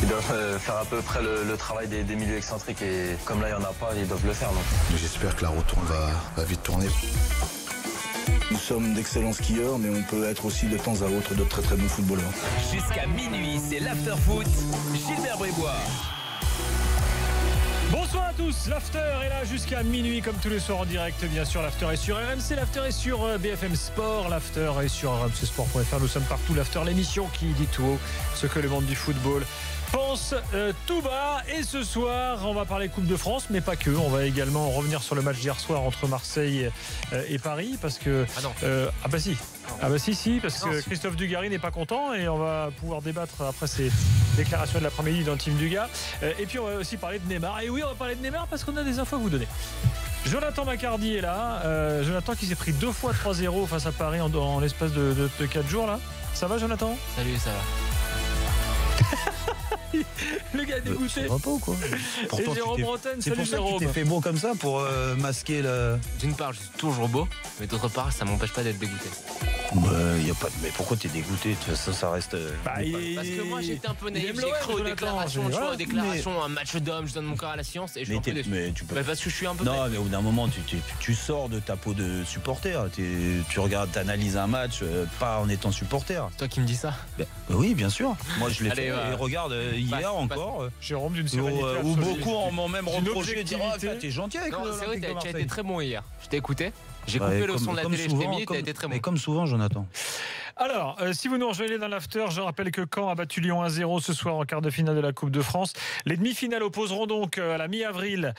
Ils doivent faire à peu près le travail des milieux excentriques et comme là il n'y en a pas, ils doivent le faire. J'espère que la roue va vite tourner. Nous sommes d'excellents skieurs, mais on peut être aussi de temps à autre de très très bons footballeurs. Jusqu'à minuit, c'est l'after-foot. Gilbert Brébois. Bonsoir à tous, l'after est là jusqu'à minuit comme tous les soirs en direct. Bien sûr, l'after est sur RMC, l'after est sur BFM Sport, l'after est sur rmcsport.fr. Nous sommes partout, l'after, l'émission qui dit tout haut ce que le monde du football pense tout bas. Et ce soir, on va parler Coupe de France, mais pas que. On va également revenir sur le match d'hier soir entre Marseille et Paris, parce que parce que Christophe Dugarry n'est pas content et on va pouvoir débattre après ces déclarations de l'après-midi dans Team Dugas. Et puis on va aussi parler de Neymar. Et oui, on va parler de Neymar parce qu'on a des infos à vous donner. Jonathan Macardy est là. Jonathan qui s'est pris 2 fois 3-0 face à Paris en l'espace de 4 jours là. Ça va, Jonathan ? Salut, ça va. Le gars dégoûté. Ça va pas ou quoi ? Et Jérôme Bretagne, C'est salut pour ça que Jérôme. tu t'es fait beau comme ça pour masquer le. D'une part, je suis toujours beau, mais d'autre part, ça m'empêche pas d'être dégoûté. Y a pas de... Mais pourquoi t'es dégoûté ? De toute façon, ça reste. Parce que moi, j'étais un peu naïf. J'ai cru aux déclarations, un match d'homme, je donne mon corps à la science et je suis un peu déçu. Mais tu peux. Parce que je suis un peu. Non, mais au bout d'un moment, tu sors de ta peau de supporter. Tu regardes, t'analyses un match, pas en étant supporter. C'est toi qui me dis ça ? Oui, bien sûr. Moi, je l'ai fait. Allez, Et regarde, hier encore. Jérôme d'une sérénité Où absolue. beaucoup m'ont même D'une reproché de dire objectivité. t'es gentil avec Non, le c'est vrai, Olympique de tu as Marseille. été très bon hier. Je t'ai écouté. J'ai coupé le son de la télé, je t'ai mis et t'as été très bon. Mais comme souvent, Jonathan. Alors, si vous nous rejoignez dans l'after, je rappelle que Caen a battu Lyon 1-0 ce soir en quart de finale de la Coupe de France. Les demi-finales opposeront donc à la mi-avril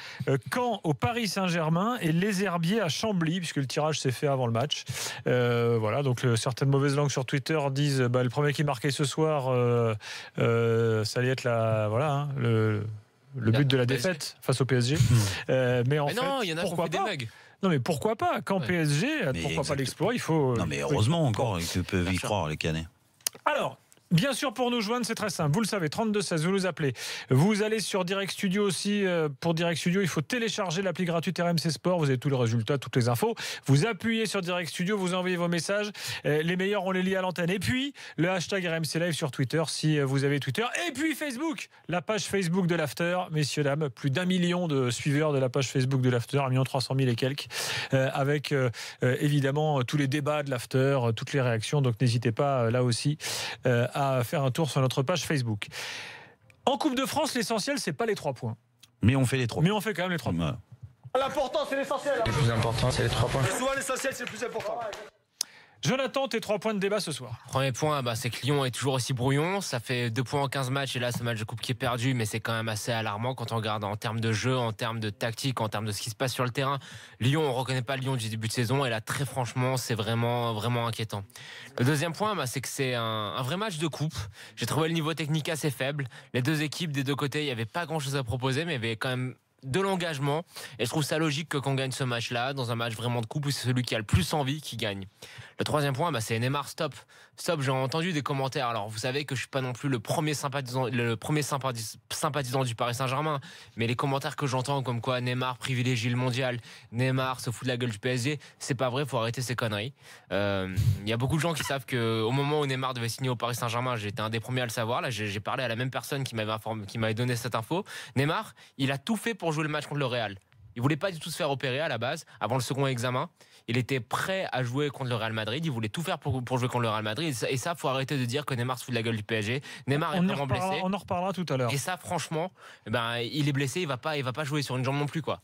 Caen au Paris Saint-Germain et les Herbiers à Chambly, puisque le tirage s'est fait avant le match. Voilà, donc certaines mauvaises langues sur Twitter disent le premier qui marquait ce soir, ça allait être le but de la défaite face au PSG. Mais en fait, non, il y en a qui ont fait des mugs. Non mais pourquoi pas ? Quand PSG, pourquoi pas l'exploit ? Il faut. Non, mais heureusement encore qu'ils peuvent y croire, les Canets. Alors, bien sûr, pour nous joindre, c'est très simple. Vous le savez, 32-16, vous nous appelez. Vous allez sur Direct Studio aussi. Pour Direct Studio, il faut télécharger l'appli gratuite RMC Sport. Vous avez tous les résultats, toutes les infos. Vous appuyez sur Direct Studio, vous envoyez vos messages. Les meilleurs, on les lit à l'antenne. Et puis, le hashtag RMC Live sur Twitter, si vous avez Twitter. Et puis Facebook, la page Facebook de l'After. Messieurs, dames, plus d'1 million de suiveurs de la page Facebook de l'After, 1 300 000 et quelques. Avec, évidemment, tous les débats de l'After, toutes les réactions. Donc, n'hésitez pas, là aussi, à faire un tour sur notre page Facebook. En Coupe de France, l'essentiel, c'est pas les 3 points. Mais on fait les 3 Mais on fait quand même les 3 points. L'important c'est l'essentiel. Le plus important, c'est les 3 points. Souvent l'essentiel c'est le plus important. Jonathan, tes 3 points de débat ce soir. Premier point, c'est que Lyon est toujours aussi brouillon. Ça fait 2 points en 15 matchs et là, ce match de coupe qui est perdu, mais c'est quand même assez alarmant quand on regarde en termes de jeu, en termes de tactique, en termes de ce qui se passe sur le terrain. Lyon, on ne reconnaît pas Lyon du début de saison et là, très franchement, c'est vraiment, vraiment inquiétant. Le deuxième point, c'est que c'est un vrai match de coupe. J'ai trouvé le niveau technique assez faible. Les deux équipes des deux côtés, il n'y avait pas grand-chose à proposer, mais il y avait quand même de l'engagement et je trouve ça logique que qu'on gagne ce match-là dans un match vraiment de coupe où c'est celui qui a le plus envie qui gagne. Le troisième point, c'est Neymar stop, j'ai entendu des commentaires. Alors vous savez que je suis pas non plus le premier sympathisant du Paris Saint-Germain, mais les commentaires que j'entends comme quoi Neymar privilégie le mondial, Neymar se fout de la gueule du PSG, c'est pas vrai, faut arrêter ces conneries. Il y a beaucoup de gens qui savent que au moment où Neymar devait signer au Paris Saint-Germain, j'étais un des premiers à le savoir. Là, j'ai parlé à la même personne qui m'avait donné cette info. Neymar, il a tout fait pour jouer le match contre le Real. Il voulait pas du tout se faire opérer à la base, avant le second examen. Il était prêt à jouer contre le Real Madrid. Il voulait tout faire pour jouer contre le Real Madrid. Et ça, faut arrêter de dire que Neymar se fout de la gueule du PSG. Neymar est vraiment blessé. On en reparlera tout à l'heure. Et ça, franchement, il est blessé. Il va pas jouer sur une jambe non plus, quoi.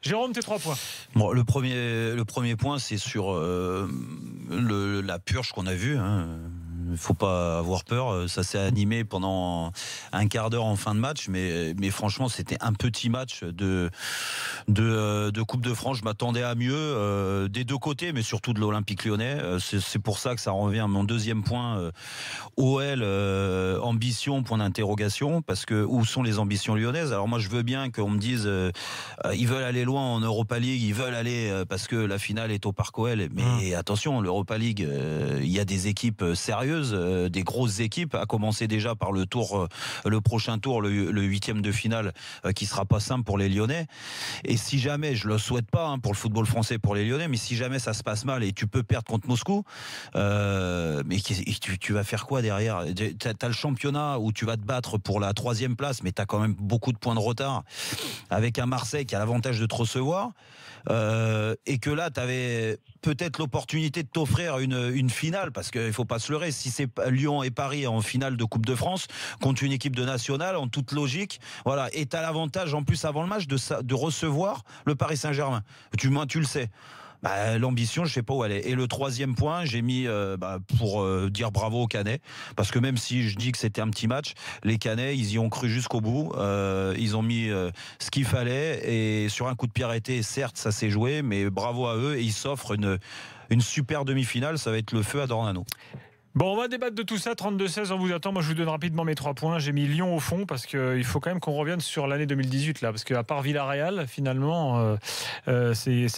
Jérôme, tes 3 points. Bon, le premier point, c'est sur la purge qu'on a vue. Il ne faut pas avoir peur. Ça s'est animé pendant un quart d'heure en fin de match, mais franchement, c'était un petit match de Coupe de France. Je m'attendais à mieux des deux côtés, mais surtout de l'Olympique Lyonnais. C'est pour ça que ça revient à mon deuxième point. OL, ambition, point d'interrogation, parce que où sont les ambitions lyonnaises ? Alors moi, je veux bien qu'on me dise ils veulent aller loin en Europa League, ils veulent aller parce que la finale est au Parc OL, mais attention, l'Europa League, il y a des équipes sérieuses sérieuses, des grosses équipes, à commencer déjà par le prochain tour, le 8e de finale, qui sera pas simple pour les Lyonnais. Et si jamais, je le souhaite pas pour le football français, pour les Lyonnais, mais si jamais ça se passe mal et tu peux perdre contre Moscou, mais tu vas faire quoi derrière? T'as le championnat où tu vas te battre pour la 3e place, mais t'as quand même beaucoup de points de retard, avec un Marseille qui a l'avantage de te recevoir, et que là t'avais peut-être l'opportunité de t'offrir une finale, parce qu'il faut pas se leurrer, si c'est Lyon et Paris en finale de Coupe de France contre une équipe de nationale, en toute logique, voilà, et t'as l'avantage en plus avant le match de recevoir le Paris Saint-Germain, tu le sais. L'ambition, je sais pas où elle est. Et le 3e point, j'ai mis pour dire bravo aux Canets, parce que même si je dis que c'était un petit match, les Canets, ils y ont cru jusqu'au bout. Ils ont mis ce qu'il fallait, et sur un coup de pied arrêté, certes, ça s'est joué, mais bravo à eux, et ils s'offrent une super demi-finale. Ça va être le feu à Dornano. Bon, on va débattre de tout ça. 32-16, on vous attend. Moi, je vous donne rapidement mes 3 points. J'ai mis Lyon au fond, parce qu'il faut quand même qu'on revienne sur l'année 2018, là, parce qu'à part Villarreal, finalement, ça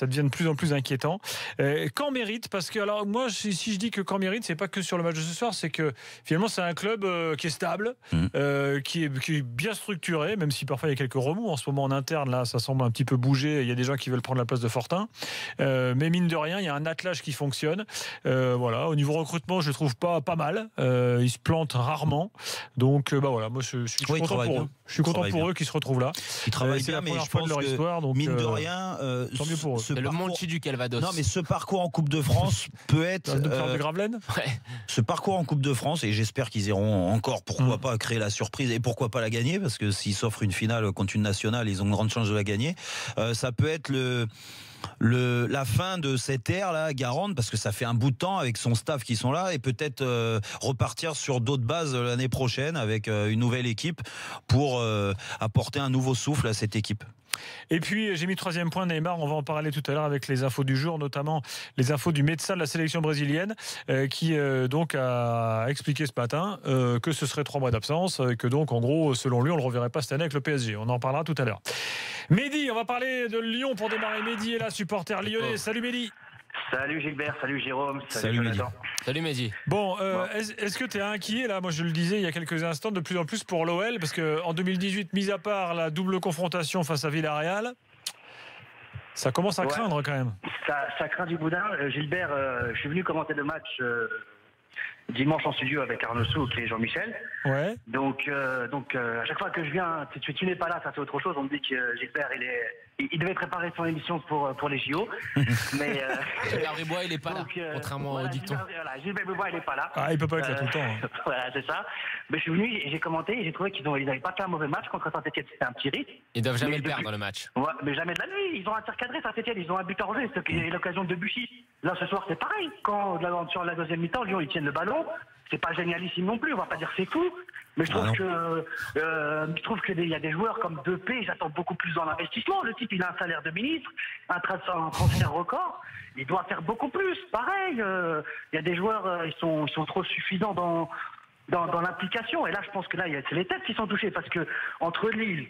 devient de plus en plus inquiétant. Caen mérite, parce que, alors, moi, si je dis que Caen mérite, c'est pas que sur le match de ce soir, c'est que finalement, c'est un club qui est stable, qui est bien structuré, même si parfois il y a quelques remous en ce moment en interne. Là, ça semble un petit peu bouger. Il y a des gens qui veulent prendre la place de Fortin. Mais mine de rien, il y a un attelage qui fonctionne. Voilà. Au niveau recrutement, je trouve pas mal. Ils se plantent rarement. Donc, voilà, moi, je suis content pour eux. Je suis content pour eux qu'ils se retrouvent là. Ils travaillent bien, mais je pense leur histoire, donc, mine de rien, tant mieux pour eux. Le Monchi du Calvados. Non, mais ce parcours en Coupe de France peut être. De Gravelaine. Ce parcours en Coupe de France, et j'espère qu'ils iront encore, pourquoi pas, créer la surprise, et pourquoi pas la gagner, parce que s'ils s'offrent une finale contre une nationale, ils ont une grande chance de la gagner. Ça peut être la fin de cette ère là, Garande, parce que ça fait un bout de temps avec son staff qui sont là, et peut-être repartir sur d'autres bases l'année prochaine avec une nouvelle équipe pour apporter un nouveau souffle à cette équipe. Et puis j'ai mis 3e point Neymar, on va en parler tout à l'heure avec les infos du jour, notamment les infos du médecin de la sélection brésilienne qui donc a expliqué ce matin que ce serait 3 mois d'absence, et que donc en gros selon lui on ne le reverrait pas cette année avec le PSG. On en parlera tout à l'heure. Mehdi, on va parler de Lyon pour démarrer. Mehdi est là, supporter lyonnais. Salut Mehdi. Salut Gilbert, salut Jérôme, salut Jonathan. Salut Mehdi. Bon, est-ce que tu es inquiet là? Moi je le disais il y a quelques instants, de plus en plus pour l'OL, parce qu'en 2018, mis à part la double confrontation face à Villarreal, ça commence à craindre quand même. Ça craint du boudin. Gilbert, je suis venu commenter le match dimanche en studio avec Arnaud Souk et Jean-Michel. Ouais. Donc à chaque fois que je viens, tu n'es pas là, ça c'est autre chose. On me dit que Gilbert il devait préparer son émission pour les JO. Mais Gilbert Bribois, il est pas là, contrairement au dicton. Gilbert Bribois, il est pas là. Il peut pas être là tout le temps. Hein. Voilà, c'est ça. Mais je suis venu et j'ai commenté et j'ai trouvé qu'ils n'avaient pas fait un mauvais match contre Saint-Etienne. C'était un petit rythme. Ils doivent jamais le perdre dans le match. Ouais, mais jamais de la nuit. Ils ont un tir cadré, Saint-Etienne. Ils ont un but en jeu. C'est l'occasion de Debuchy. Là, ce soir, c'est pareil. Quand sur la deuxième mi-temps, Lyon, ils tiennent le ballon. C'est pas génialissime non plus. On va pas dire c'est fou. Mais je trouve qu'il y a des joueurs comme Depay, j'attends beaucoup plus dans l'investissement. Le type, il a un salaire de ministre, un transfert record. Il doit faire beaucoup plus. Pareil, il y a des joueurs, ils sont trop suffisants dans l'implication. Et là, je pense que là, c'est les têtes qui sont touchées. Parce que entre Lille,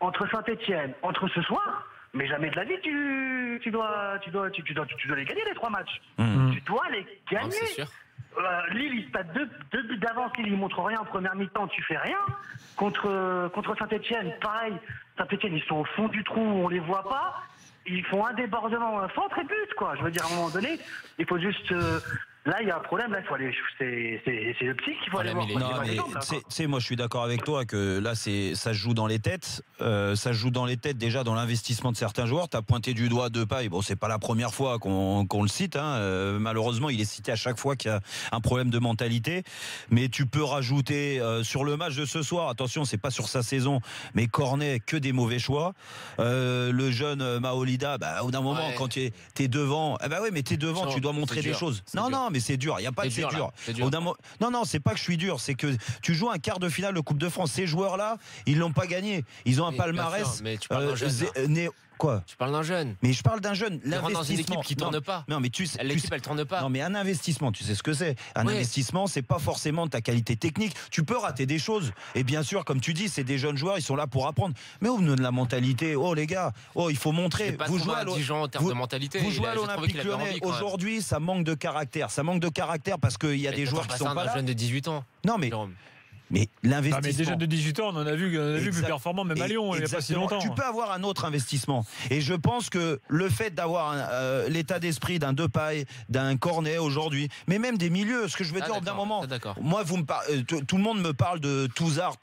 entre Saint-Etienne, entre ce soir, mais jamais de la vie, tu dois les gagner, les 3 matchs. Tu dois les gagner. Non, c'est sûr. Lille, t'as 2 buts d'avance, Lille, ils montrent rien en première mi-temps, tu fais rien. Contre Saint-Etienne, pareil. Saint-Etienne, ils sont au fond du trou, on les voit pas. Ils font un débordement, un centre et but, quoi. Je veux dire, à un moment donné, il faut juste. Là, il y a un problème. Là, il faut aller. C'est le psy qu'il faut aller voir. Non, mais tu sais, moi, je suis d'accord avec toi que là, ça se joue dans les têtes. Ça se joue dans les têtes déjà dans l'investissement de certains joueurs. Tu as pointé du doigt Depay. Bon, c'est pas la première fois qu'on le cite. Hein. Malheureusement, il est cité à chaque fois qu'il y a un problème de mentalité. Mais tu peux rajouter sur le match de ce soir. Attention, c'est pas sur sa saison, mais Cornet, que des mauvais choix. Le jeune Maolida, au d'un moment, quand tu es devant, mais tu es devant, tu dois montrer des choses. Non, mais c'est dur. Il n'y a pas de c'est dur. Non, c'est pas que je suis dur. C'est que tu joues un quart de finale de Coupe de France. Ces joueurs-là, ils l'ont pas gagné. Ils ont un palmarès. Mais tu parles d'un jeune, Quoi? Je parle d'un jeune. Mais je parle d'un jeune. Il rentre dans une L'investissement. équipe qui tourne pas. Non, mais tu sais. L'équipe, elle tourne pas. Non, mais un investissement, tu sais ce que c'est. Un investissement, c'est pas forcément ta qualité technique. Tu peux rater des choses. Et bien sûr, comme tu dis, c'est des jeunes joueurs, ils sont là pour apprendre. Mais on nous donne la mentalité. Oh les gars, il faut montrer. Vous jouez à Dijon en termes de mentalité. Vous jouez à l'Olympique Lyonnais. Aujourd'hui, ça manque de caractère. Ça manque de caractère parce qu'il y a des joueurs qui sont pas là. Un jeune de 18 ans. Non, mais. Mais l'investissement. Mais des jeunes de 18 ans, on en a vu plus performants, même à Lyon, il n'y a pas si longtemps. Tu peux avoir un autre investissement. Et je pense que le fait d'avoir l'état d'esprit d'un Depay, d'un Cornet aujourd'hui, mais même des milieux, ce que je veux dire d'un moment. Moi, tout le monde me parle de Touzard.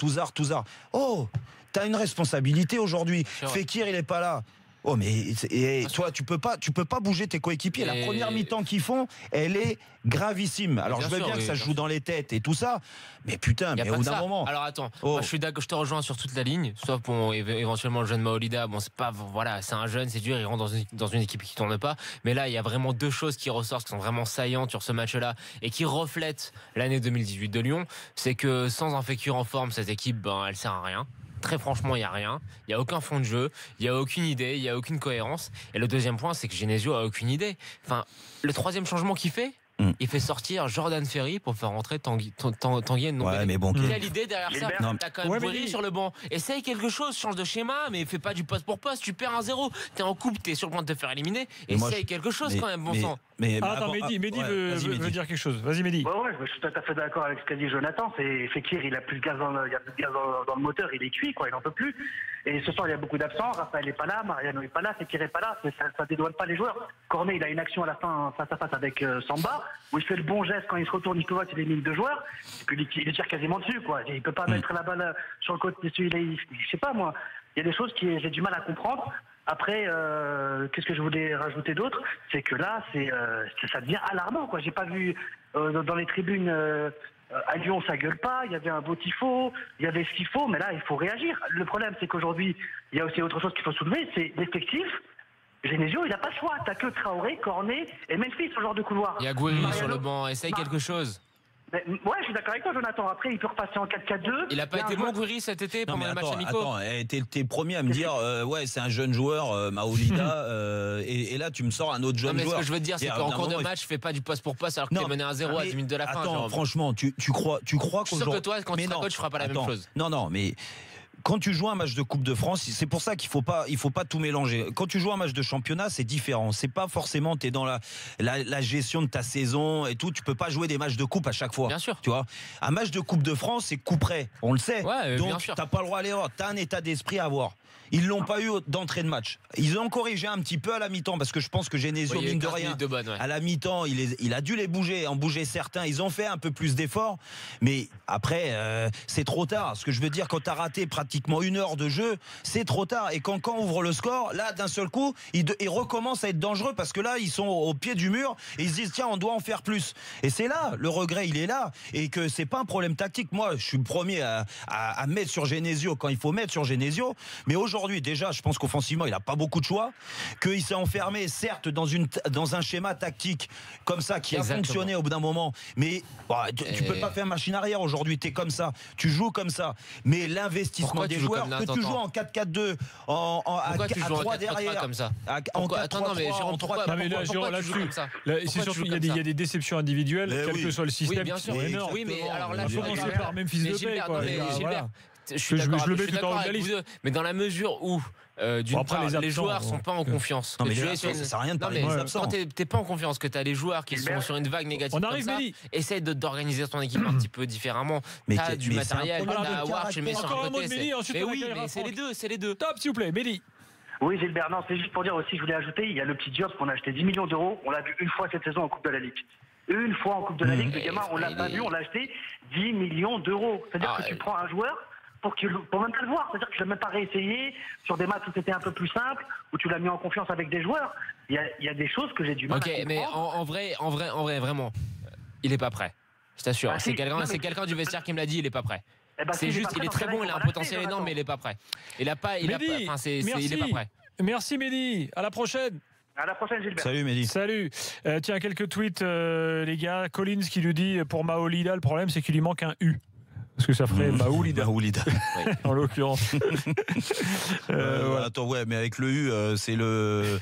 Oh, t'as une responsabilité aujourd'hui. Fekir, il n'est pas là. Oh mais toi tu peux pas bouger tes coéquipiers. La première mi-temps qu'ils font, elle est gravissime. Alors je veux bien que ça se joue dans les têtes et tout ça, mais putain, mais au bout d'un moment. Alors attends, moi je suis d'accord, je te rejoins sur toute la ligne, sauf pour éventuellement le jeune Maolida. Bon, c'est pas c'est un jeune, c'est dur, il rentre dans une équipe qui tourne pas. Mais là, il y a vraiment deux choses qui ressortent, qui sont vraiment saillantes sur ce match-là et qui reflètent l'année 2018 de Lyon. C'est que sans un Fekir en forme, cette équipe, elle sert à rien. Très franchement, il n'y a rien. Il n'y a aucun fond de jeu. Il n'y a aucune idée. Il n'y a aucune cohérence. Et le deuxième point, c'est que Genesio a aucune idée. Enfin, le troisième changement qu'il fait, il fait sortir Jordan Ferry pour faire rentrer Tanguy Ndombele. Ouais, mais bon. Quelle idée derrière ça? T'as quand même Boiri sur le banc. Essaye quelque chose, change de schéma, mais fais pas du poste pour poste. Tu perds 1-0. T'es en coupe, t'es sur le point de te faire éliminer. Essaye quelque chose quand même, bon sang. Attends, Mehdi veut dire quelque chose. Vas-y, Mehdi. Ouais, je suis tout à fait d'accord avec ce qu'a dit Jonathan. C'est Fekir, il a plus de gaz dans le moteur, il est cuit, quoi, il n'en peut plus. Et ce soir, il y a beaucoup d'absents. Raphaël n'est pas là, Mariano n'est pas là, Fekir n'est pas là. Ça dédouane pas les joueurs. Cornet, il a une action à la fin face à face avec Samba, où il fait le bon geste quand il se retourne, il peut voir qu'il élimine deux joueurs. Et puis il tire quasiment dessus, quoi. Il peut pas mettre la balle sur le côté dessus. Je sais pas, moi. Il y a des choses que j'ai du mal à comprendre. Après, qu'est-ce que je voulais rajouter d'autre? C'est que là, ça devient alarmant, quoi. J'ai pas vu dans les tribunes à Lyon, ça gueule pas. Il y avait un beau tifo, il y avait ce qu'il faut, mais là, il faut réagir. Le problème, c'est qu'aujourd'hui, il y a aussi autre chose qu'il faut soulever, c'est l'effectif. Genesio, il n'a pas le choix. T'as que Traoré, Cornet et Memphis, ce genre de couloir. Il y a Guéry sur le banc. Essaye quelque chose. Ouais, je suis d'accord avec toi, Jonathan. Après, il peut repasser en 4-4-2. Il n'a pas été bon, Guéry, cet été pendant le match amico. Attends, t'es le premier à me dire, c'est un jeune joueur, Maolida, et là, tu me sors un autre jeune joueur. Ce que je veux te dire, c'est qu'en cours de match, fais pas du poste pour poste alors que t'es mené à 0 à 10 minutes de la fin. Attends, franchement, tu crois qu'aujourd'hui. Je suis sûr que toi, quand tu seras coach, tu feras pas la même chose. Non, mais. Quand tu joues un match de Coupe de France, c'est pour ça qu'il faut pas tout mélanger. Quand tu joues un match de championnat, c'est différent. C'est pas forcément t'es dans la gestion de ta saison et tout. Tu peux pas jouer des matchs de coupe à chaque fois. Bien sûr. Tu vois, un match de Coupe de France, c'est coup près. On le sait. Ouais, donc t'as pas le droit à l'erreur. T'as un état d'esprit à avoir. Ils l'ont pas eu d'entrée de match. Ils ont corrigé un petit peu à la mi-temps parce que je pense que Genesio, mine de rien, à la mi-temps, il a dû les bouger, en bouger certains. Ils ont fait un peu plus d'efforts, mais après, c'est trop tard. Ce que je veux dire, quand tu as raté pratiquement 1 heure de jeu, c'est trop tard. Et quand on ouvre le score, là, d'un seul coup, ils recommencent à être dangereux parce que là, ils sont au pied du mur et ils se disent tiens, on doit en faire plus. Et c'est là, le regret, il est là, et que c'est pas un problème tactique. Moi, je suis le premier à mettre sur Genesio quand il faut mettre sur Genesio, mais aujourd'hui, déjà, je pense qu'offensivement, il n'a pas beaucoup de choix, qu'il s'est enfermé, certes, dans un schéma tactique comme ça, qui a fonctionné au bout d'un moment, mais tu peux pas faire machine arrière aujourd'hui, t'es comme ça, tu joues comme ça, mais l'investissement des joueurs, que tu joues en 4-4-2, à 3 derrière, comme ça. En 3, c'est surtout il y a des déceptions individuelles, quel que soit le système. Oui, bien sûr. Oui, mais alors là, je commencer par Memphis Depay, quoi. Gilbert, je le mets tout en haut de la liste. Mais dans la mesure où les joueurs sont pas en confiance. Non, mais ça sert à rien de parler des absents. Quand t'es pas en confiance, que t'as les joueurs qui sont sur une vague négative comme ça, essaye d'organiser ton équipe un petit peu différemment. T'as du matériel, t'as Awar, tu le mets sur un côté. Mais oui, mais c'est les deux. Top, s'il vous plaît, Mehdi. Oui, Gilbert, non, c'est juste pour dire aussi, je voulais ajouter, il y a le petit Diop qu'on a acheté 10 millions d'euros, on l'a vu une fois cette saison en Coupe de la Ligue. Une fois en Coupe de la Ligue, le gamin, on l'a pas vu, on l'a acheté 10 millions d'euros. C'est-à-dire que tu prends un joueur pour même pas le voir, c'est-à-dire que je l'ai même pas réessayé sur des matchs où c'était un peu plus simple, où tu l'as mis en confiance avec des joueurs. Il y a des choses que j'ai du mal à comprendre. Ok, mais en vrai, vraiment, il est pas prêt. Je t'assure. C'est quelqu'un du vestiaire qui me l'a dit, il est pas prêt. C'est juste, il est très bon, il a un potentiel énorme, mais il est pas prêt. Il est pas prêt. Merci Mehdi, à la prochaine. À la prochaine, Gilbert. Salut Mehdi. Salut. Tiens, quelques tweets, les gars. Collins qui nous dit pour Maolida, le problème c'est qu'il lui manque un U. Parce que ça ferait Maoulida en l'occurrence. Voilà. Attends, ouais, mais avec le U, c'est le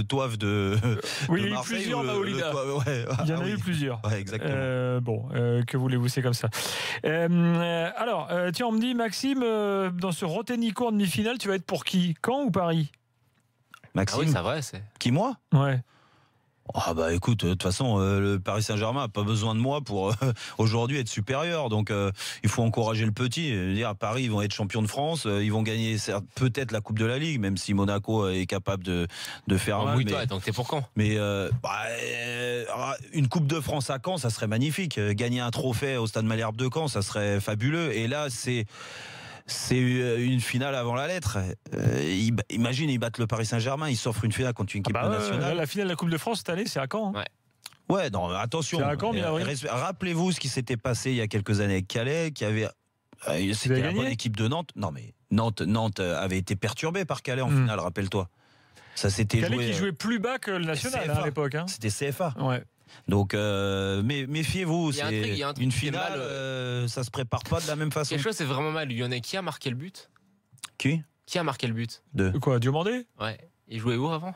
toif de. Oui, de il y a eu Marseille, plusieurs Maoulida. Il y en a eu plusieurs. Ouais, exactement. Que voulez-vous, c'est comme ça. Alors, tiens, on me dit, Maxime, dans ce Rotennico en demi-finale, tu vas être pour qui? Caen ou Paris? Maxime. Ah oui, c'est vrai. C'est... Qui, moi? Ouais. Ah bah écoute, de toute façon, le Paris Saint-Germain n'a pas besoin de moi pour aujourd'hui être supérieur. Donc il faut encourager le petit. Dire à Paris, ils vont être champions de France, ils vont gagner peut-être la Coupe de la Ligue, même si Monaco est capable de faire mal. Toi, donc t'es pour Caen. Mais une Coupe de France à Caen, ça serait magnifique. Gagner un trophée au Stade Malherbe de Caen, ça serait fabuleux. Et là, c'est une finale avant la lettre. Imagine, ils battent le Paris Saint-Germain, ils s'offrent une finale contre une équipe nationale. La finale de la Coupe de France cette année, c'est à Caen. Hein. Ouais, non, attention. C'est à Caen, rappelez-vous ce qui s'était passé il y a quelques années avec Calais, qui avait. C'était la bonne équipe de Nantes. Non, mais Nantes avait été perturbée par Calais en finale, rappelle-toi. Ça s'était Calais joué. Qui jouait plus bas que le national à l'époque. Hein. C'était CFA. Ouais. Donc, méfiez-vous, c'est une finale, ça se prépare pas de la même façon. Quelque chose, c'est vraiment mal. Lyonnais, qui a marqué le but? Qui a marqué le but? Quoi, Diomandé? Ouais. Il jouait où avant?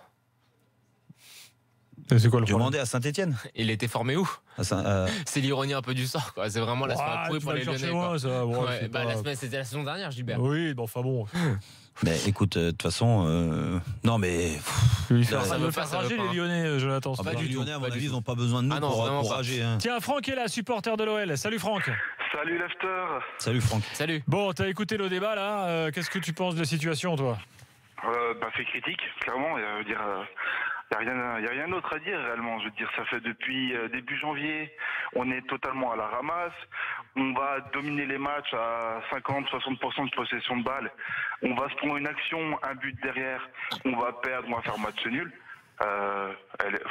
C'est quoi le Diomandé à Saint-Etienne. Il était formé où? C'est l'ironie un peu du sort, quoi. C'est vraiment la semaine pourrie pour les Lyonnais. C'était la saison dernière, Gilbert. Oui, bon, enfin bon. Mais écoute, de toute façon, non mais. Ça veut faire rager les Lyonnais, Jonathan. Les Lyonnais, à mon avis, ils n'ont pas besoin de nous pour rager. Hein. Tiens, Franck est là, supporter de l'OL. Salut Franck. Salut Lefter. Salut Franck. Salut. Bon, t'as écouté le débat là. Qu'est-ce que tu penses de la situation, toi? C'est critique, clairement. Il n'y a rien d'autre à dire réellement. Je veux dire, ça fait depuis début janvier, on est totalement à la ramasse. On va dominer les matchs à 50-60% de possession de balle. On va se prendre une action, un but derrière. On va perdre, on va faire match nul.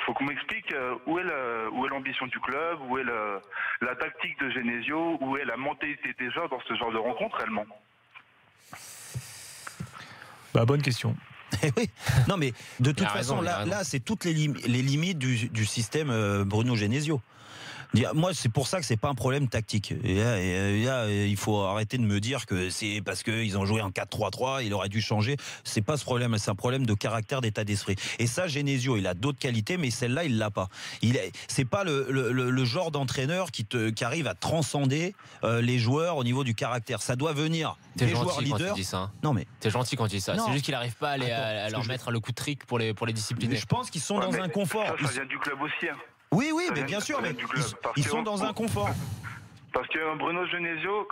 Faut qu'on m'explique où est l'ambition du club, où est la tactique de Genesio, où est la mentalité des joueurs dans ce genre de rencontre réellement. Bonne question. Oui. Non mais de toute façon là c'est toutes les limites du système Bruno Genesio. Moi, c'est pour ça que c'est pas un problème tactique. Et là, il faut arrêter de me dire que c'est parce qu'ils ont joué en 4-3-3, il aurait dû changer. C'est pas ce problème, c'est un problème de caractère, d'état d'esprit. Et ça, Genesio, il a d'autres qualités, mais celle-là, il l'a pas. C'est pas le genre d'entraîneur qui arrive à transcender les joueurs au niveau du caractère. Ça doit venir des joueurs leaders. Quand tu dis ça. Non mais t'es gentil quand tu dis ça. C'est juste qu'il n'arrive pas à leur mettre le coup de trick pour les discipliner. Je pense qu'ils sont dans un confort. Ça vient du club aussi. Hein. Oui, mais bien sûr, mais ils sont dans un confort. Parce que Bruno Genesio,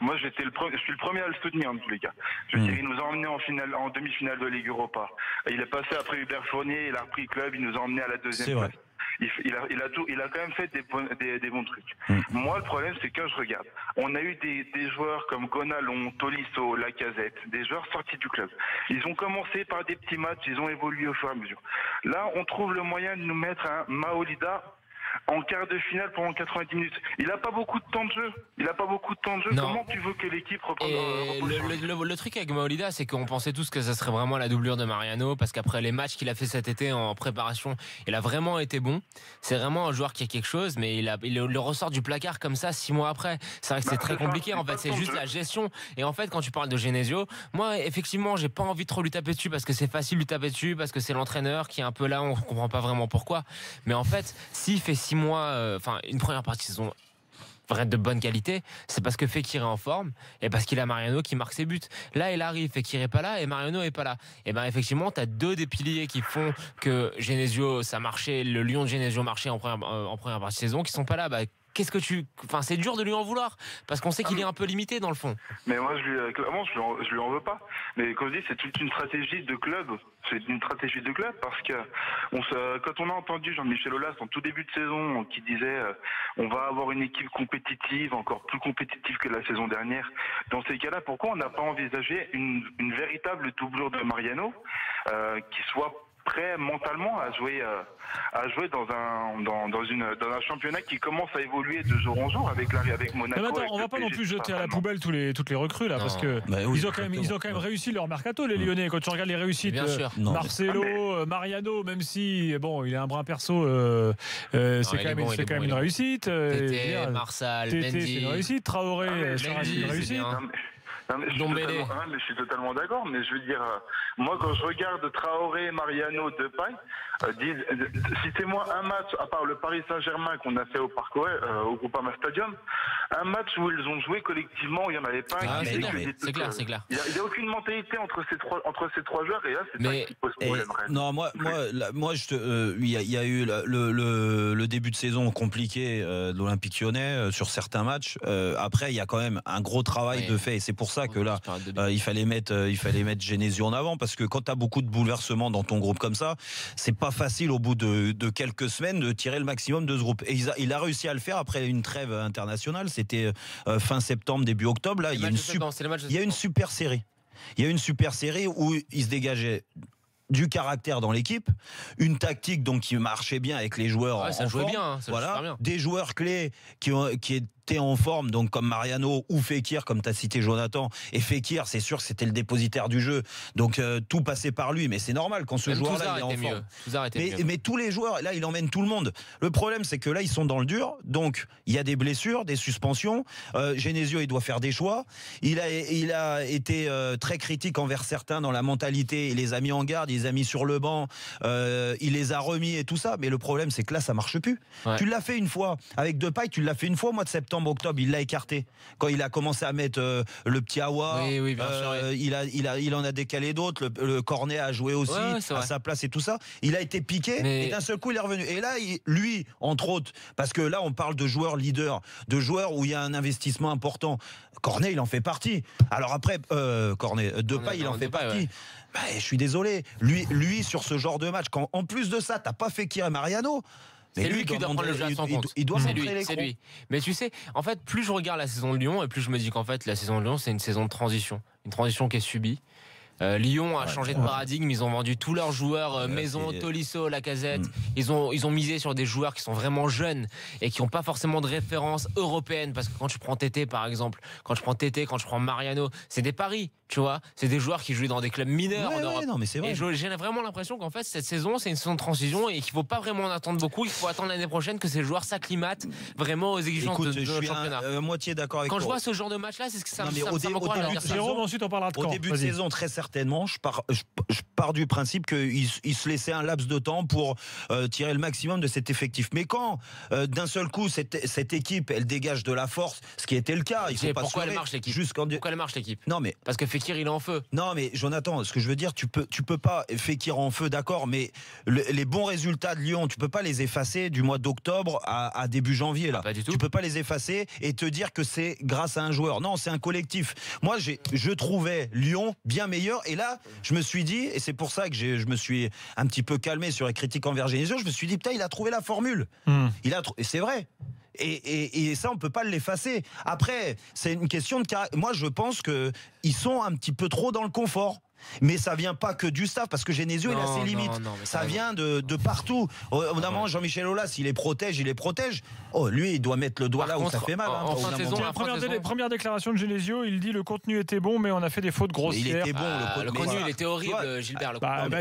moi je suis le premier à le soutenir en tous les cas. Je veux dire, il nous a emmenés en demi-finale de Ligue Europa. Il est passé après Hubert Fournier, il a repris le club, il nous a emmenés à la deuxième place. Il a quand même fait des bons trucs. Moi, le problème, c'est que je regarde. On a eu des joueurs comme Gonalon, Tolisso, Lacazette, des joueurs sortis du club. Ils ont commencé par des petits matchs, ils ont évolué au fur et à mesure. Là, on trouve le moyen de nous mettre un Maolida en quart de finale pendant 90 minutes. Il n'a pas beaucoup de temps de jeu. Non. Comment tu veux que l'équipe reprenne le truc avec Maolida, c'est qu'on pensait tous que ça serait vraiment la doublure de Mariano, parce qu'après les matchs qu'il a fait cet été en préparation, il a vraiment été bon. C'est vraiment un joueur qui a quelque chose, mais il le ressort du placard comme ça 6 mois après. C'est vrai que c'est très compliqué. En fait, c'est juste la gestion. Et en fait, quand tu parles de Genesio, moi, effectivement, j'ai pas envie de trop lui taper dessus, parce que c'est facile de lui taper dessus, parce que c'est l'entraîneur qui est un peu là, on comprend pas vraiment pourquoi. Mais en fait, s'il fait 6 mois, une première partie de saison de bonne qualité, c'est parce que Fekir est en forme et parce qu'il a Mariano qui marque ses buts. Là, il arrive, Fekir est pas là et Mariano est pas là. Et effectivement, tu as deux des piliers qui font que Genesio, ça marchait, le Lyon de Genesio marchait en première partie de saison, qui sont pas là. C'est dur de lui en vouloir, parce qu'on sait qu'il est un peu limité dans le fond. Mais moi, je lui en veux pas. Mais comme je dis, c'est toute une stratégie de club. Parce que quand on a entendu Jean-Michel Aulas en tout début de saison qui disait on va avoir une équipe compétitive, encore plus compétitive que la saison dernière, dans ces cas-là, pourquoi on n'a pas envisagé une véritable doublure de Mariano qui soit prêt mentalement à jouer dans un championnat qui commence à évoluer de jour en jour avec Monaco. Mais attends, on va pas non plus jeter à la poubelle toutes les recrues là, parce que ils ont quand même réussi leur mercato, les Lyonnais. Quand tu regardes les réussites, Marcelo, Mariano, même si bon, il est un brin perso, c'est quand même une réussite. Tété, Marsal, Mendy, c'est une réussite. Traoré, ça reste une réussite. Non, mais je suis totalement d'accord, mais je veux dire, moi quand je regarde Traoré, Mariano, Depay, citez-moi un match, à part le Paris Saint-Germain qu'on a fait au au Groupama Stadium, un match où ils ont joué collectivement, il n'y en avait pas un. C'est clair. Il n'y a aucune mentalité entre ces trois joueurs, et là c'est ça qui pose problème. Non, moi, il y a eu le début de saison compliqué de l'Olympique Lyonnais sur certains matchs. Après, il y a quand même un gros travail de fait, et c'est pour ça que là, il fallait mettre Genesio en avant, parce que quand tu as beaucoup de bouleversements dans ton groupe comme ça, c'est pas facile au bout de quelques semaines de tirer le maximum de ce groupe. Et il a réussi à le faire après une trêve internationale. C'était fin septembre, début octobre. Là, il y a une super série. Il y a une super série où il se dégageait du caractère dans l'équipe, une tactique donc qui marchait bien avec les joueurs. Ça jouait bien, voilà, des joueurs clés qui étaient en forme, donc comme Mariano ou Fekir, comme tu as cité Jonathan. Et Fekir, c'est sûr que c'était le dépositaire du jeu, donc tout passait par lui, mais c'est normal quand ce joueur-là est en forme. Mais tous les joueurs, là, il emmène tout le monde. Le problème, c'est que là, ils sont dans le dur, donc il y a des blessures, des suspensions. Genesio, il doit faire des choix. Il a été très critique envers certains dans la mentalité. Il les a mis en garde, il les a mis sur le banc, il les a remis et tout ça. Mais le problème, c'est que là, ça marche plus. Ouais. Tu l'as fait une fois avec Depay, tu l'as fait une fois au mois de septembre, octobre, il l'a écarté. Quand il a commencé à mettre le petit Awa, il en a décalé d'autres. Le Cornet a joué aussi à sa place et tout ça. Il a été piqué et d'un seul coup, il est revenu. Et là, lui, entre autres, parce que là, on parle de joueurs leaders, de joueurs où il y a un investissement important. Cornet, il en fait partie. Alors après, Depay, il en fait partie. Ouais. Bah, je suis désolé. Lui, sur ce genre de match, quand en plus de ça, t'as pas Fekir et Mariano. C'est lui qui doit prendre le jeu à son compte. Il doit c'est lui. Mais tu sais, en fait, plus je regarde la saison de Lyon, et plus je me dis qu'en fait, la saison de Lyon, c'est une saison de transition. Une transition qui est subie. Lyon a changé de paradigme, ils ont vendu tous leurs joueurs maison, Tolisso, Lacazette. Ils ont misé sur des joueurs qui sont vraiment jeunes et qui n'ont pas forcément de référence européenne, parce que quand tu prends Tété par exemple, quand je prends Mariano, c'est des paris, tu vois, c'est des joueurs qui jouent dans des clubs mineurs en Europe. Non, mais c'est vrai. Et j'ai vraiment l'impression qu'en fait cette saison c'est une saison de transition et qu'il faut pas vraiment en attendre beaucoup, il faut attendre l'année prochaine que ces joueurs s'acclimatent vraiment aux exigences de notre championnat. Je suis moitié d'accord avec toi. Quand je vois ce genre de match là, c'est ce que ça m'encourage. Jérôme, ensuite on parlera de Au début de saison, très certainement, je pars du principe qu'il se laissait un laps de temps pour tirer le maximum de cet effectif. Mais quand d'un seul coup cette équipe elle dégage de la force, ce qui était le cas, pourquoi elle marche l'équipe Non mais parce que Fekir il est en feu. Non mais Jonathan, ce que je veux dire, tu peux pas Fekir en feu, d'accord, mais les bons résultats de Lyon, tu peux pas les effacer du mois d'octobre à début janvier là. Pas du tout. Tu peux pas les effacer et te dire que c'est grâce à un joueur. Non, c'est un collectif. Moi je trouvais Lyon bien meilleur, et là je me suis dit, et c'est pour ça que je me suis un petit peu calmé sur les critiques envers Genesio, je me suis dit putain, il a trouvé la formule. Et c'est vrai. Et ça, on peut pas l'effacer. Après, c'est une question de caractère. Moi, je pense que ils sont un petit peu trop dans le confort. Mais ça vient pas que du staff, parce que Genesio il a ses limites. Ça vient de partout. Évidemment, Jean-Michel Aulas, il les protège. Oh, lui, il doit mettre le doigt là où ça fait mal. Première déclaration de Genesio, il dit le contenu était bon, mais on a fait des fautes grossières. Il était bon, le contenu, il était horrible, Gilbert.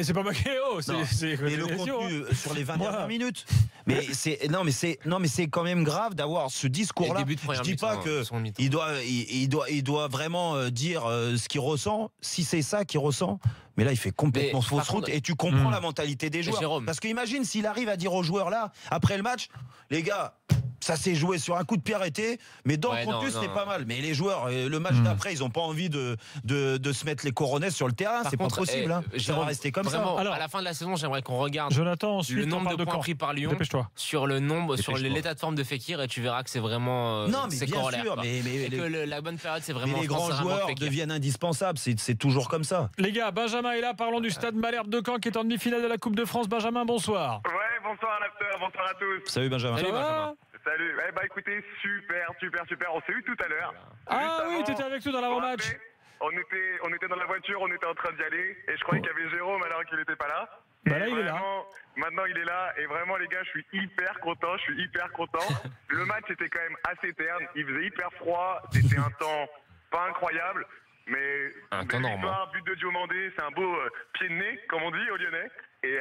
C'est pas Macao, c'est le contenu sur les 20 dernières minutes. Mais c'est quand même grave d'avoir ce discours-là. Je dis pas que il doit vraiment dire ce qu'il ressent, si c'est ça qu'il ressent. Mais là, il fait complètement fausse route, et tu comprends la mentalité des joueurs. Jérôme. Parce qu'imagine s'il arrive à dire aux joueurs là, après le match, les gars, ça s'est joué sur un coup de pied arrêté, mais dans le contenu, c'était pas mal. Mais les joueurs, le match d'après, ils n'ont pas envie de se mettre les coronets sur le terrain. C'est pas possible. Ça va rester comme ça. Alors, à la fin de la saison, j'aimerais qu'on regarde Jonathan, ensuite, le nombre de points pris par Lyon sur l'état de forme de Fekir, et tu verras que c'est vraiment corollaire. Mais la bonne période, c'est vraiment. Les grands joueurs deviennent indispensables. C'est toujours comme ça. Les gars, Benjamin est là. Parlons du stade Malherbe de Caen qui est en demi-finale de la Coupe de France. Benjamin, bonsoir. Ouais, bonsoir l'after, bonsoir à tous. Salut Benjamin. Salut. Écoutez, super. On s'est eu tout à l'heure. Ah oui, t'étais avec nous dans l'avant-match. On était dans la voiture, on était en train d'y aller, et je croyais qu'il y avait Jérôme alors qu'il n'était pas là. Bah là, il est là. Maintenant, il est là. Et vraiment, les gars, je suis hyper content. Le match était quand même assez terne. Il faisait hyper froid. C'était un temps pas incroyable. Mais victoire, but de Diomandé, c'est un beau pied de nez, comme on dit au Lyonnais. Et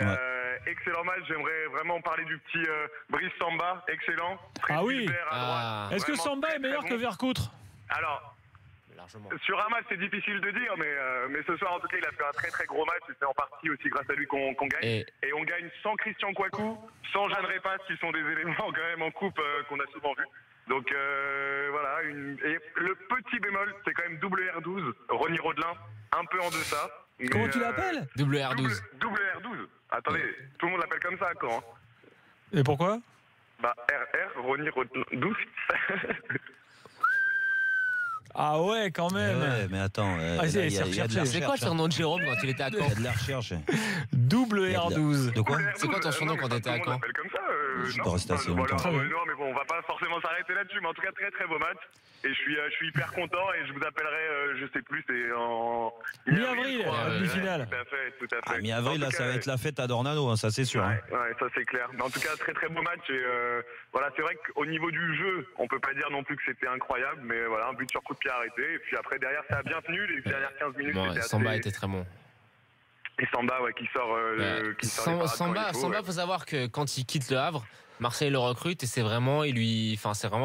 excellent match. J'aimerais vraiment parler du petit Brice Samba. Excellent. Ah oui. À droite. Est-ce que Samba est meilleur que Vercoutre? Alors, sur un match, c'est difficile de dire, mais ce soir, en tout cas, il a fait un très très gros match. Et c'est en partie aussi grâce à lui qu'on gagne. Et on gagne sans Christian Kouakou, sans Jeanne Répas, qui sont des éléments quand même en coupe qu'on a souvent vus. Donc voilà. Et le petit bémol, c'est quand même WR12, Ronny Rodelin, un peu en deçà. Comment tu l'appelles? WR12. WR12. Attendez, tout le monde l'appelle comme ça, quand Et pourquoi? Bah, RR, Ronny Rodelin 12. Ah ouais, quand même. Ouais, mais attends. C'est quoi le surnom de Jérôme quand il était à Caen? Il y a de la recherche. WR12. De quoi? C'est quoi ton surnom quand t'étais à Caen? Comme ça, Je peux rester assez longtemps. Non, mais bon, on va pas forcément s'arrêter là-dessus. Mais en tout cas, très très beau match. Et je suis hyper content. Et je vous appellerai, je sais plus, c'est en mi-avril, demi-finale. Tout à fait. Mi-avril, là, ça va être la fête à Dornano, hein, ça c'est sûr. Ouais, ça c'est clair. Mais en tout cas, très très beau match. Et voilà, c'est vrai qu'au niveau du jeu, on peut pas dire non plus que c'était incroyable. Mais voilà, un but sur coup de pied arrêté. Et puis après, derrière, ça a bien tenu. Les dernières 15 minutes, c'était Samba était très bon. Et Samba, qui sort. Samba, faut savoir que quand il quitte le Havre, Marseille le recrute et c'est vraiment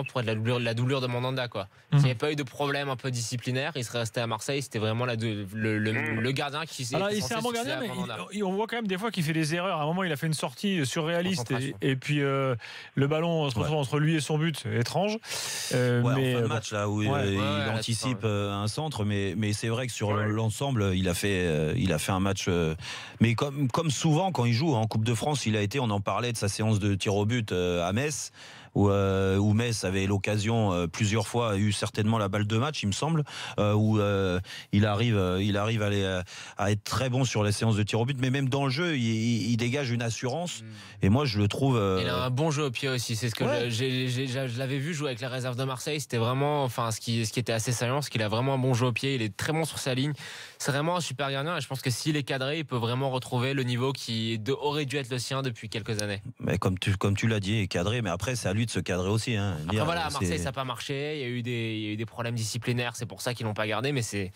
pour être la doublure de Mandanda, quoi. S'il n'y avait pas eu de problème un peu disciplinaire, il serait resté à Marseille. C'était vraiment le gardien qui s'est. Alors, c'est un bon gardien, mais on voit quand même des fois qu'il fait des erreurs. À un moment, il a fait une sortie surréaliste et puis le ballon se retrouve entre lui et son but, étrange. Mais en fin de match là où il anticipe un centre, mais c'est vrai que sur l'ensemble, il a fait un match. Mais comme souvent quand il joue en Coupe de France, on en parlait de sa séance de tir au but à Metz, où Metz avait l'occasion plusieurs fois, a eu certainement la balle de match, il me semble, où il arrive à être très bon sur les séances de tir au but, mais même dans le jeu, il dégage une assurance. Et moi, je le trouve. Il a un bon jeu au pied aussi. C'est ce que je l'avais vu jouer avec la réserve de Marseille. C'était vraiment, ce qui était assez saillant, c'est qu'il a vraiment un bon jeu au pied. Il est très bon sur sa ligne. C'est vraiment un super gardien. Et je pense que s'il est cadré, il peut vraiment retrouver le niveau qui aurait dû être le sien depuis quelques années. Mais comme tu l'as dit, il est cadré. Mais après, c'est à lui de se cadrer aussi. Hein. Après, voilà, à Marseille, ça n'a pas marché. Il y a eu des problèmes disciplinaires. C'est pour ça qu'ils l'ont pas gardé. Mais c'est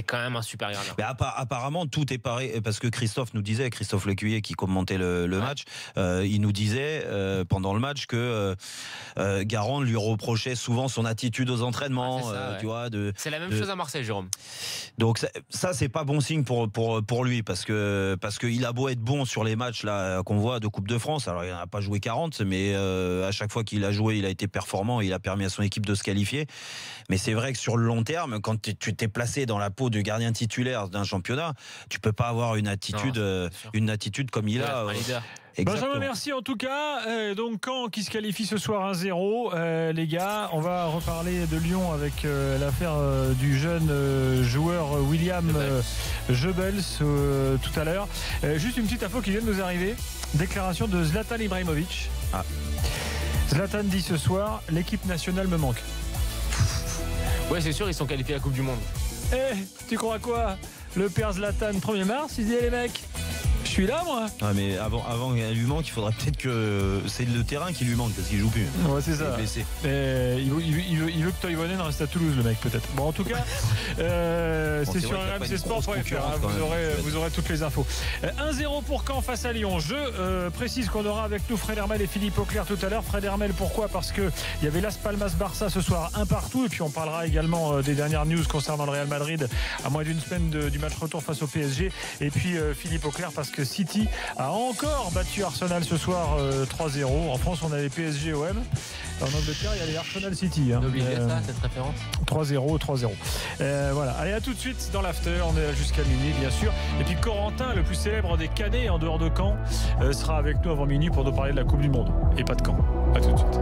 quand même un super gardien. Mais apparemment, tout est pareil, parce que Christophe Lécuyer qui commentait le match, il nous disait pendant le match que Garand lui reprochait souvent son attitude aux entraînements. C'est la même chose à Marseille, Jérôme. Donc ça c'est pas bon signe pour lui, parce que il a beau être bon sur les matchs là qu'on voit de Coupe de France. Alors il n'a pas joué 40, mais à chaque fois qu'il a joué, il a été performant, il a permis à son équipe de se qualifier. Mais c'est vrai que sur le long terme, quand tu t'es placé dans la peau du gardien titulaire d'un championnat, tu peux pas avoir une attitude comme il a. Benjamin, merci en tout cas. Donc Caen qui se qualifie ce soir 1-0. Les gars, on va reparler de Lyon avec l'affaire du jeune joueur William Goebels tout à l'heure. Juste une petite info qui vient de nous arriver. Déclaration de Zlatan Ibrahimovic. Zlatan dit ce soir, l'équipe nationale me manque. Ouais, c'est sûr, ils sont qualifiés à la Coupe du Monde. Tu crois quoi? Le père Zlatan, 1er mars, il dit les mecs, je suis là moi. Mais avant qu'elle lui manque, il faudrait peut-être que c'est le terrain qui lui manque, parce qu'il joue plus. Ouais, c'est ça. Il veut que Toivonen reste à Toulouse, le mec, peut-être. Bon, en tout cas, c'est sur rmcsport.fr. Vous aurez toutes les infos. 1-0 pour Caen face à Lyon. Je précise qu'on aura avec nous Fred Hermel et Philippe Auclair tout à l'heure. Fred Hermel, pourquoi? Parce qu'il y avait Las Palmas-Barça ce soir, 1-1. Et puis on parlera également des dernières news concernant le Real Madrid à moins d'une semaine du match retour face au PSG. Et puis Philippe Auclair, parce que City a encore battu Arsenal ce soir 3-0. En France, on a les PSG OM. En Angleterre, il y a les Arsenal City. N'oubliez ça, cette référence. 3-0. Voilà. Allez, à tout de suite dans l'after. On est là jusqu'à minuit, bien sûr. Et puis Corentin, le plus célèbre des Canets en dehors de Caen, sera avec nous avant minuit pour nous parler de la Coupe du Monde. Et pas de Caen. À tout de suite.